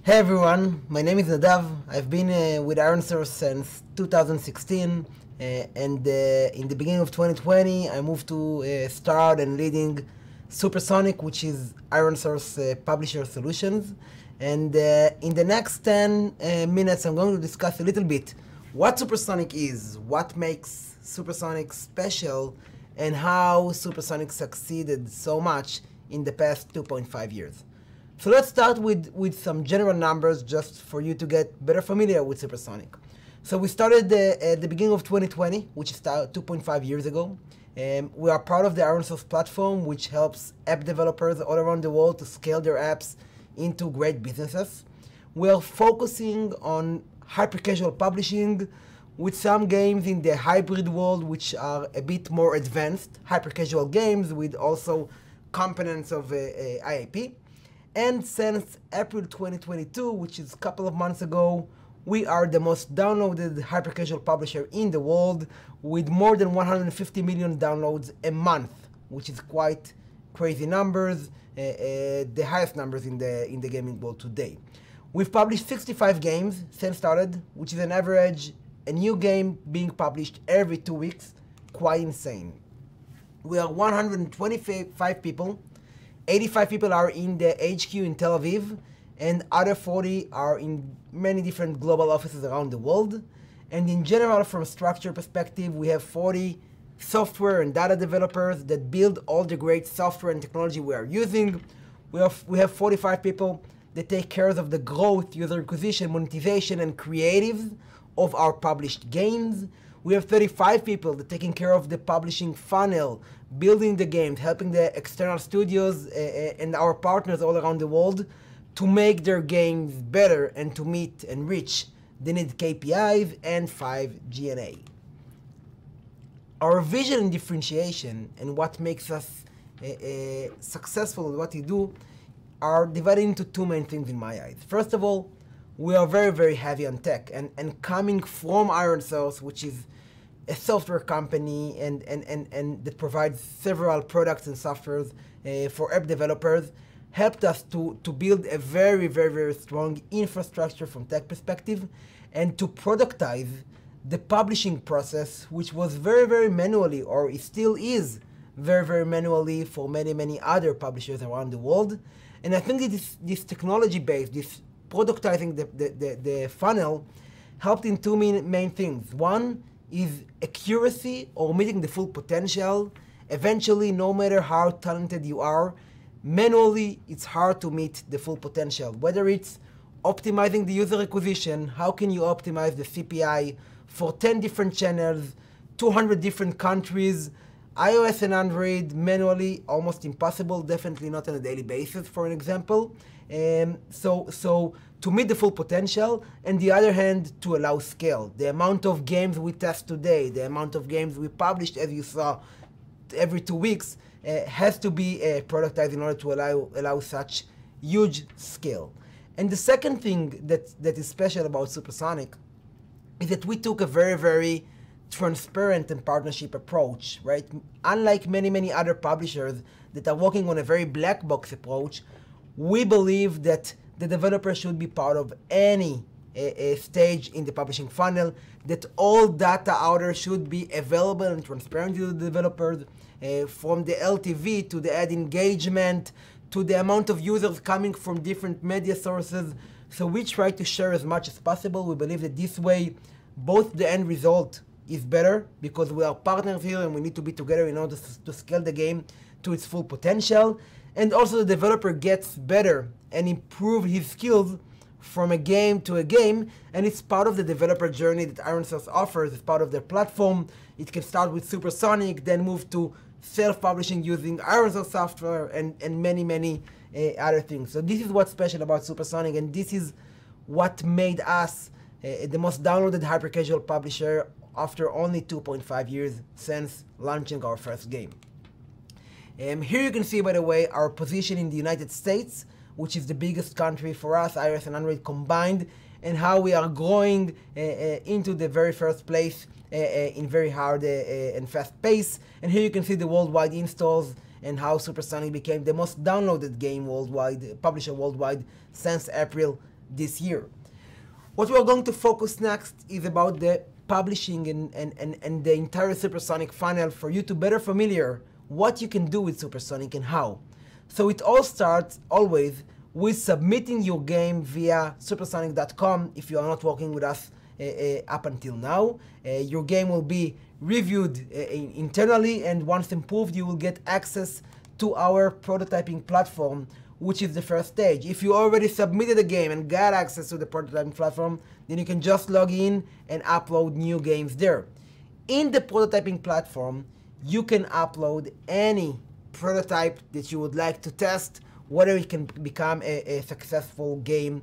Hey everyone, my name is Nadav. I've been with IronSource since 2016 and in the beginning of 2020 I moved to start and leading SuperSonic, which is IronSource Publisher Solutions. And in the next 10 minutes I'm going to discuss a little bit what SuperSonic is, what makes SuperSonic special, and how SuperSonic succeeded so much in the past 2.5 years. So let's start with some general numbers just for you to get better familiar with SuperSonic. So we started at the beginning of 2020, which is 2.5 years ago. We are part of the IronSource platform, which helps app developers all around the world to scale their apps into great businesses. We are focusing on hyper-casual publishing with some games in the hybrid world, which are a bit more advanced, hyper-casual games with also components of IAP. And since April 2022, which is a couple of months ago, we are the most downloaded hyper-casual publisher in the world with more than 150 million downloads a month, which is quite crazy numbers, the highest numbers in the gaming world today. We've published 65 games since started, which is an average, a new game being published every 2 weeks, quite insane. We are 125 people. 85 people are in the HQ in Tel Aviv, and other 40 are in many different global offices around the world. And in general, from a structure perspective, we have 40 software and data developers that build all the great software and technology we are using. We have 45 people that take care of the growth, user acquisition, monetization, and creative of our published games. We have 35 people that are taking care of the publishing funnel, building the games, helping the external studios and our partners all around the world to make their games better and to meet and reach the needed KPIs and 5 G&A. Our vision and differentiation and what makes us successful in what we do are divided into two main things in my eyes. First of all, we are very, very heavy on tech, and coming from IronSource, which is a software company and that provides several products and softwares for app developers, helped us to build a very, very, very strong infrastructure from tech perspective and to productize the publishing process, which was very, very manually, or it still is very, very manually for many, many other publishers around the world. And I think that this technology base, this productizing the funnel, helped in two main things. One is accuracy, or meeting the full potential. Eventually, no matter how talented you are, manually it's hard to meet the full potential. Whether it's optimizing the user acquisition, how can you optimize the CPI for 10 different channels, 200 different countries, iOS and Android, manually almost impossible, definitely not on a daily basis, for an example. So to meet the full potential, and the other hand, to allow scale. The amount of games we test today, the amount of games we published, as you saw, every 2 weeks, has to be productized in order to allow such huge scale. And the second thing that is special about SuperSonic is that we took a very, very transparent and partnership approach, right? Unlike many, many other publishers that are working on a very black box approach, we believe that the developer should be part of any stage in the publishing funnel, that all data out there should be available and transparent to the developers, from the LTV to the ad engagement, to the amount of users coming from different media sources. So we try to share as much as possible. We believe that this way, both the end result is better, because we are partners here and we need to be together in order to scale the game to its full potential. And also the developer gets better and improve his skills from a game to a game, and it's part of the developer journey that IronSource offers as part of their platform. It can start with SuperSonic, then move to self-publishing using IronSource software and many, many other things. So this is what's special about SuperSonic, and this is what made us the most downloaded hyper-casual publisher after only 2.5 years since launching our first game. Here you can see, by the way, our position in the United States, which is the biggest country for us, iOS and Android combined, and how we are growing into the very first place in very hard and fast pace. And here you can see the worldwide installs and how SuperSonic became the most downloaded game worldwide, publisher worldwide, since April this year. What we're going to focus next is about the publishing and the entire SuperSonic funnel for you to better familiar what you can do with SuperSonic and how. So it all starts always with submitting your game via supersonic.com. If you are not working with us up until now, your game will be reviewed internally, and once improved you will get access to our prototyping platform, which is the first stage. If you already submitted a game and got access to the prototyping platform, then you can just log in and upload new games there. In the prototyping platform, you can upload any prototype that you would like to test, whether it can become a successful game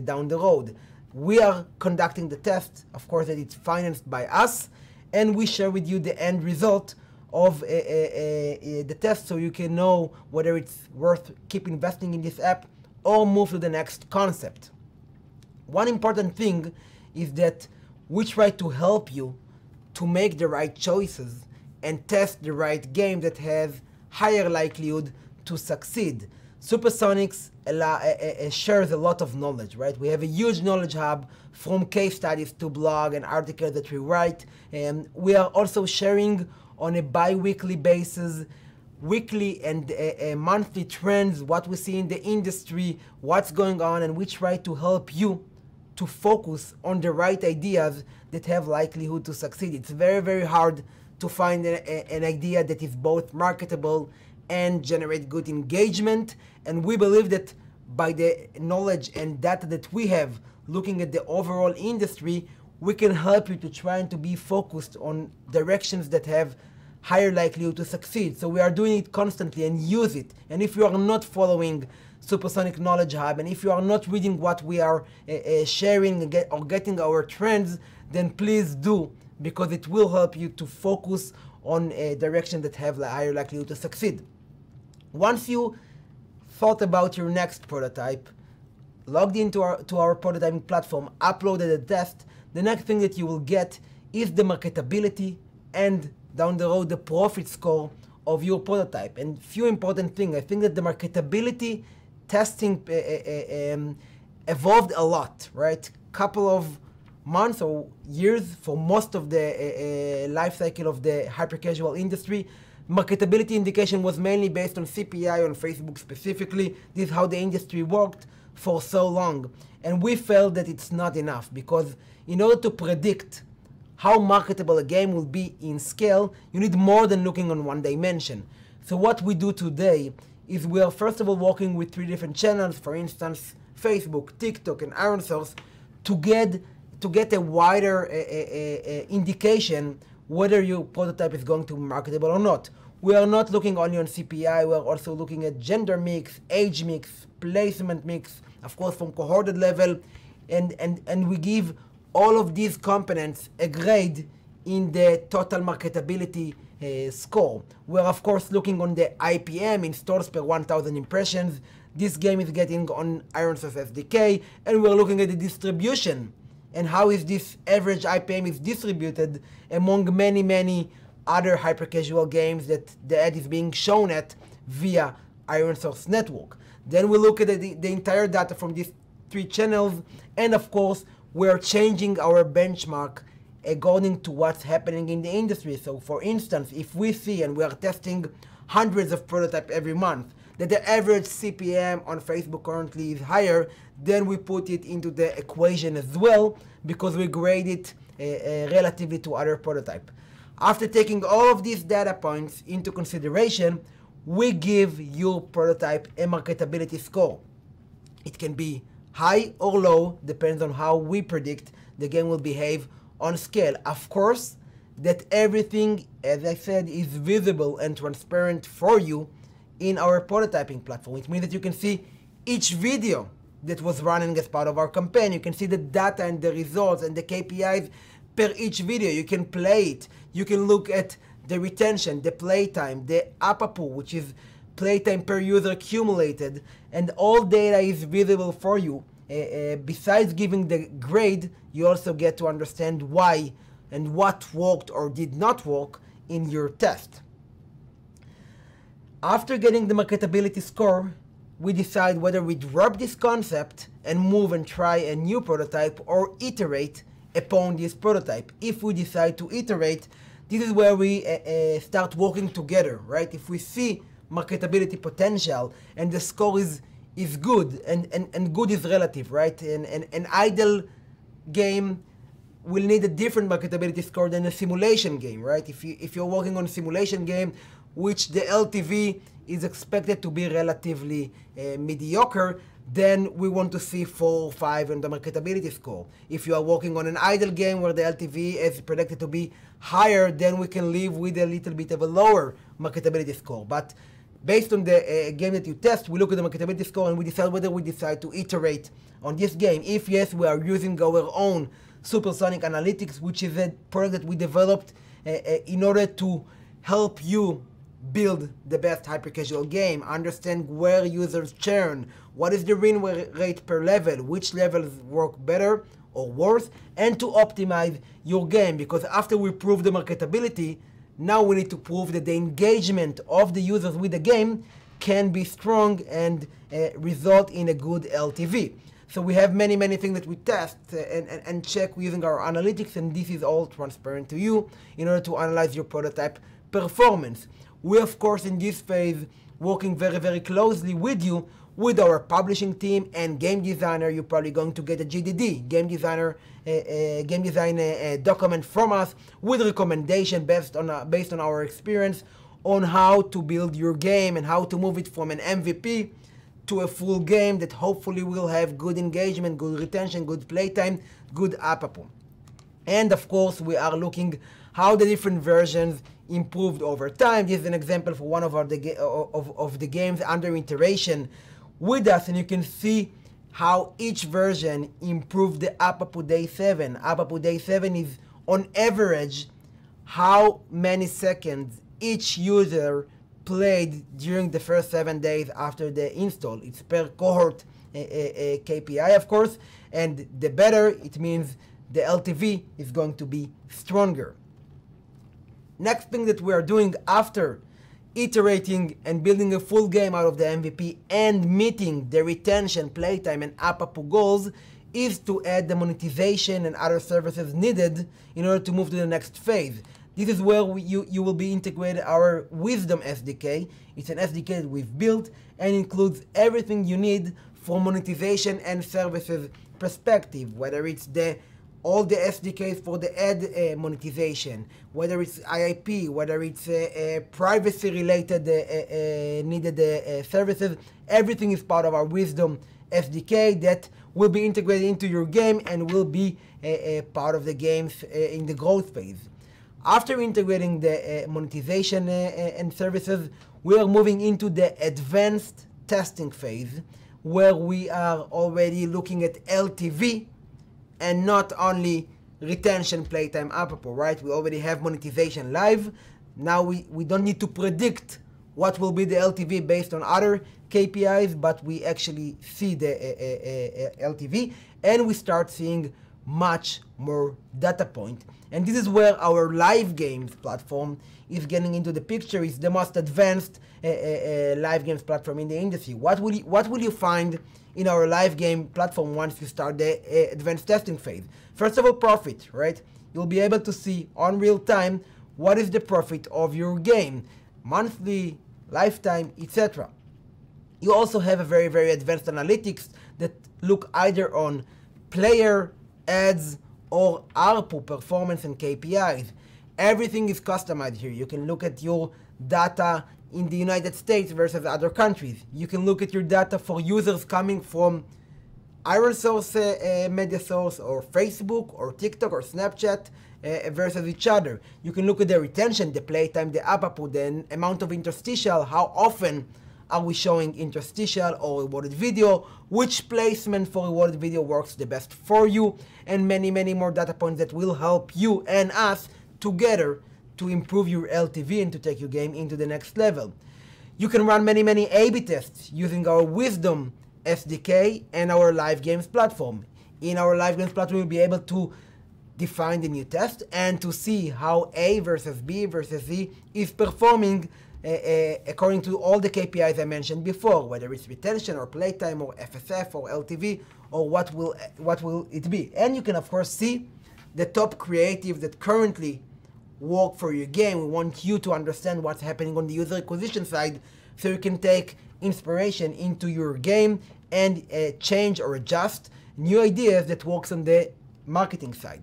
down the road. We are conducting the test, of course, that it's financed by us, and we share with you the end result of the test, so you can know whether it's worth keep investing in this app or move to the next concept. One important thing is that we try to help you to make the right choices and test the right game that has higher likelihood to succeed. SuperSonics shares a lot of knowledge, right? We have a huge knowledge hub, from case studies to blog and articles that we write, and we are also sharing on a bi-weekly basis, weekly and monthly trends, what we see in the industry, what's going on, and we try to help you to focus on the right ideas that have likelihood to succeed. It's very, very hard to find an idea that is both marketable and generate good engagement, and we believe that by the knowledge and data that we have looking at the overall industry, we can help you to try and to be focused on directions that have higher likelihood to succeed. So we are doing it constantly and use it. And if you are not following SuperSonic Knowledge Hub, and if you are not reading what we are sharing or getting our trends, then please do, because it will help you to focus on a direction that have a higher likelihood to succeed. Once you thought about your next prototype, logged into our prototyping platform, uploaded a test, the next thing that you will get is the marketability and down the road the profit score of your prototype. And few important things. I think that the marketability testing evolved a lot, right? Couple of months or years for most of the life cycle of the hyper-casual industry. Marketability indication was mainly based on CPI on Facebook specifically. This is how the industry worked for so long. And we felt that it's not enough, because in order to predict how marketable a game will be in scale, you need more than looking on one dimension. So what we do today is we are first of all working with 3 different channels, for instance, Facebook, TikTok, and Iron Source, to get a wider indication whether your prototype is going to be marketable or not. We are not looking only on CPI, we are also looking at gender mix, age mix, placement mix, of course from cohorted level, and we give all of these components a grade in the total marketability score. We're of course looking on the IPM, installs per 1,000 impressions. This game is getting on Iron Source SDK, and we're looking at the distribution and how is this average IPM is distributed among many other hyper-casual games that the ad is being shown at via Iron Source network. Then we look at the entire data from these 3 channels, and of course we're changing our benchmark according to what's happening in the industry. So for instance, if we see, and we are testing hundreds of prototypes every month, that the average CPM on Facebook currently is higher, then we put it into the equation as well, because we grade it relatively to other prototypes. After taking all of these data points into consideration, we give your prototype a marketability score. It can be high or low, depends on how we predict the game will behave on scale. Of course, that everything, as I said, is visible and transparent for you in our prototyping platform. It means that you can see each video that was running as part of our campaign. You can see the data and the results and the KPIs per each video. You can play it. You can look at the retention, the playtime, the APAPU, which is playtime per user accumulated, and all data is visible for you. Besides giving the grade, you also get to understand why and what worked or did not work in your test. After getting the marketability score, we decide whether we drop this concept and move and try a new prototype or iterate upon this prototype. If we decide to iterate, this is where we start working together, right? If we see marketability potential and the score is good, and good is relative, right? An idle game will need a different marketability score than a simulation game, right? If you're working on a simulation game, which the LTV is expected to be relatively mediocre, then we want to see 4 or 5 on the marketability score. If you are working on an idle game where the LTV is predicted to be higher, then we can live with a little bit of a lower marketability score. But based on the game that you test, we look at the marketability score and we decide whether we decide to iterate on this game. If yes, we are using our own SuperSonic Analytics, which is a product that we developed in order to help you build the best hyper-casual game, understand where users churn, what is the win rate per level, which levels work better or worse, and to optimize your game. Because after we prove the marketability, now we need to prove that the engagement of the users with the game can be strong and result in a good LTV. So we have many things that we test and check using our analytics, and this is all transparent to you in order to analyze your prototype performance. We, of course, in this phase, working very closely with you, with our publishing team and game designer. You're probably going to get a GDD, game design document from us with recommendation based on our experience on how to build your game and how to move it from an MVP to a full game that hopefully will have good engagement, good retention, good playtime, good APAPO. And of course, we are looking how the different versions improved over time. This is an example for one of the games under iteration with us, and you can see how each version improved the APAPO day 7. APAPO day 7 is on average how many seconds each user played during the first 7 days after the install. It's per cohort KPI, of course, and the better, it means the LTV is going to be stronger. Next thing that we are doing after iterating and building a full game out of the MVP and meeting the retention, playtime, and APAPO goals is to add the monetization and other services needed in order to move to the next phase. This is where you will be integrated our Wisdom SDK. It's an SDK that we've built and includes everything you need from monetization and services perspective, whether it's all the SDKs for the ad monetization, whether it's IIP, whether it's privacy-related needed services. Everything is part of our Wisdom SDK that will be integrated into your game and will be part of the games in the growth phase. After integrating the monetization and services, we are moving into the advanced testing phase, where we are already looking at LTV and not only retention, playtime, APAPO, right? We already have monetization live. Now we don't need to predict what will be the LTV based on other KPIs, but we actually see the LTV, and we start seeing much more data point. And this is where our live games platform is getting into the picture. It's the most advanced live games platform in the industry. What will you find in our live game platform once you start the advanced testing phase? First of all, profit, right? You'll be able to see on real time what is the profit of your game, monthly, lifetime, etc. You also have a very advanced analytics that look either on player, ads, or ARPU, performance and KPIs. Everything is customized here. You can look at your data in the United States versus other countries. You can look at your data for users coming from iron source media source, or Facebook, or TikTok, or Snapchat versus each other. You can look at the retention, the playtime, the APAPO, the amount of interstitial, how often are we showing interstitial or rewarded video, which placement for rewarded video works the best for you, and many more data points that will help you and us together to improve your LTV and to take your game into the next level. You can run many A/B tests using our Wisdom SDK and our live games platform. In our live games platform, you'll be able to define the new test and to see how A versus B versus C is performing according to all the KPIs I mentioned before, whether it's retention or playtime or FSF or LTV or what will it be. And you can of course see the top creatives that currently work for your game. We want you to understand what's happening on the user acquisition side so you can take inspiration into your game and change or adjust new ideas that works on the marketing side.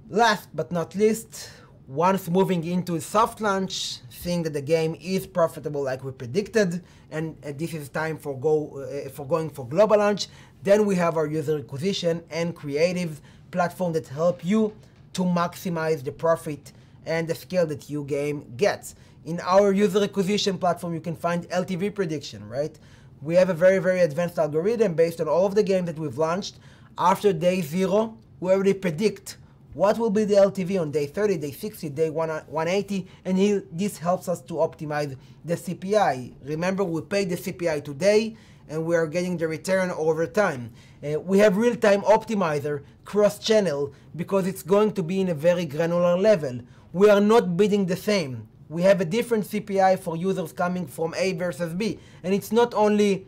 Last but not least, once moving into soft launch, seeing that the game is profitable like we predicted, and this is time for going for global launch, then we have our user acquisition and creative platform that help you to maximize the profit and the scale that your game gets. In our user acquisition platform, you can find LTV prediction, right? We have a very, very advanced algorithm based on all of the games that we've launched. After day 0, we already predict what will be the LTV on day 30, day 60, day 180, and this helps us to optimize the CPI. Remember, we pay the CPI today, and we are getting the return over time. We have real-time optimizer cross-channel because it's going to be in a very granular level. We are not bidding the same. We have a different CPI for users coming from A versus B, and it's not only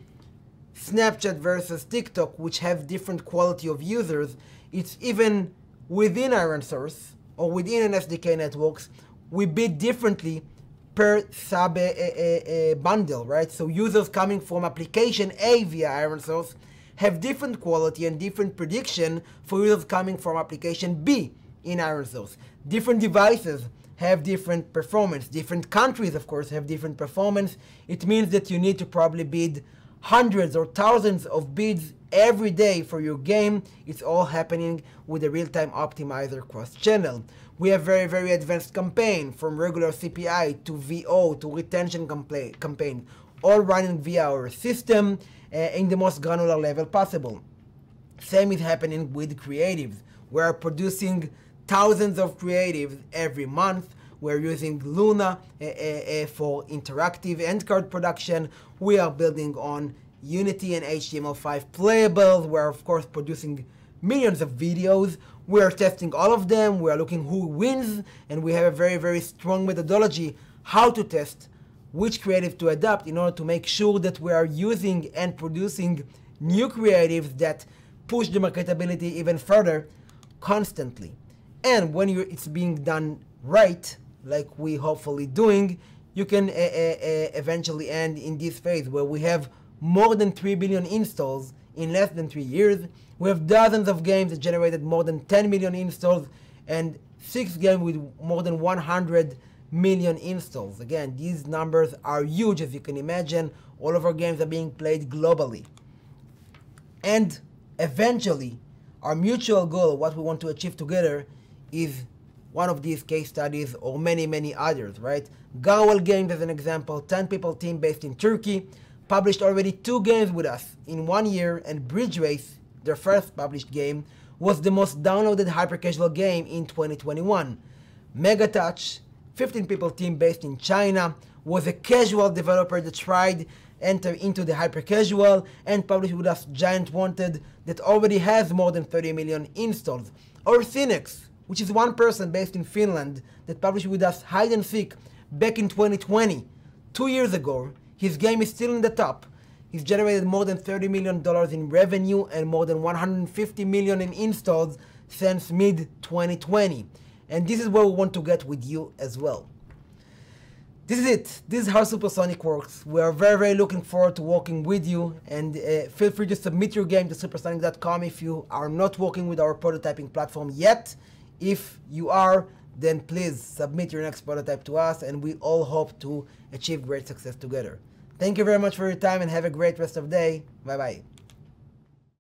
Snapchat versus TikTok, which have different quality of users. It's even within ironSource or within an SDK networks, we bid differently per sub bundle, right? So users coming from application A via ironSource have different quality and different prediction for users coming from application B in ironSource. Different devices have different performance. Different countries, of course, have different performance. It means that you need to probably bid hundreds or thousands of bids every day for your game. It's all happening with a real-time optimizer cross-channel. We have very, very advanced campaign, from regular CPI to VO to retention campaign, all running via our system in the most granular level possible. Same is happening with creatives. We are producing thousands of creatives every month. We're using Luna for interactive end card production. We are building on Unity and HTML5 playables. We're of course producing millions of videos. We are testing all of them. We are looking who wins, and we have a very, very strong methodology how to test which creative to adapt in order to make sure that we are using and producing new creatives that push the marketability even further constantly. And when it's being done right, like we hopefully doing, you can eventually end in this phase where we have more than 3 billion installs in less than 3 years. We have dozens of games that generated more than 10 million installs and 6 games with more than 100 million installs. Again, these numbers are huge, as you can imagine. All of our games are being played globally. And eventually, our mutual goal, what we want to achieve together, is one of these case studies or many, many others, right? Garwell Games, as an example, 10-people team based in Turkey, published already 2 games with us in 1 year, and Bridge Race, their first published game, was the most downloaded hyper-casual game in 2021. Megatouch, 15-people team based in China, was a casual developer that tried enter into the hyper-casual and published with us Giant Wanted that already has more than 30 million installs. Or Cynics, which is one person based in Finland that published with us Hide and Seek back in 2020. 2 years ago, his game is still in the top. He's generated more than $30 million in revenue and more than 150 million in installs since mid-2020. And this is where we want to get with you as well. This is it. This is how SuperSonic works. We are very, very looking forward to working with you, and feel free to submit your game to supersonic.com if you are not working with our prototyping platform yet. If you are, then please submit your next prototype to us, and we all hope to achieve great success together. Thank you very much for your time, and have a great rest of the day. Bye-bye.